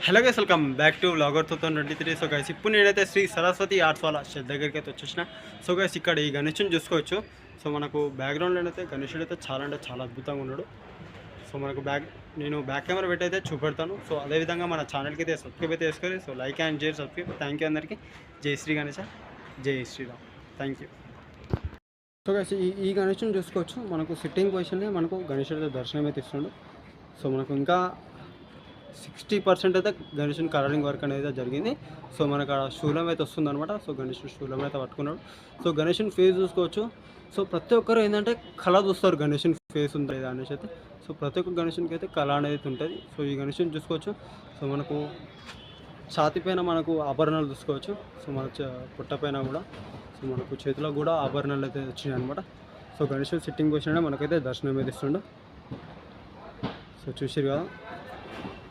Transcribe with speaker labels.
Speaker 1: Hello guys, welcome back to vlogger 2023. So guys, ఇప్పుడు నేనైతే Shri Saraswati arts వాళ్ళ షెడ్ దగ్గరికి అయితే వచ్చేసిన. సో గైస్, ఇక్కడ ఈ గణేషుని చూసుకోవచ్చు. సో మనకు బ్యాక్గ్రౌండ్లో అయితే గణేషుడు అయితే చాలా అంటే చాలా అద్భుతంగా ఉన్నాడు. సో మనకు నేను బ్యాక్ కెమెరా పెట్టి అయితే చూపెడతాను. సో అదేవిధంగా మన ఛానల్కి అయితే సబ్స్క్రైబ్ అయితే చేసుకోవాలి. So like and share subscribe. Thank you అందరికీ. జై శ్రీ గణేష, జై Shriram. Thank you. So guys, ఈ గణేషుని చూసుకోవచ్చు. మనకు సిట్టింగ్ పొజిషన్లో మనకు గణేషుడితో దర్శనం అయితే ఇస్తుండు. సో మనకు ఇంకా 60% అయితే గణేషుని కలరింగ్ వర్క్ అనేది జరిగింది. సో మనకు అక్కడ శూలం అయితే వస్తుందన్నమాట. సో గణేషుడు శూలం అయితే పట్టుకున్నాడు. సో గణేషుని ఫేస్ చూసుకోవచ్చు. సో ప్రతి ఒక్కరు ఏంటంటే కళ చూస్తారు, గణేషుని ఫేస్ ఉంది లేదా అనేసి అయితే. సో ప్రతి ఒక్క గణేషునికి అయితే కళ అనేది ఉంటుంది. సో ఈ గణేషుని చూసుకోవచ్చు. సో మనకు ఛాతి పైన మనకు ఆభరణాలు చూసుకోవచ్చు. సో మన పుట్ట పైన కూడా, సో మనకు చేతిలో కూడా ఆభరణాలు అయితే వచ్చినాయి అనమాట. సో గణేషుడు సిట్టింగ్ పొజిషన్ మనకైతే దర్శనం అయితే ఇస్తుండు. సో చూసారు కదా.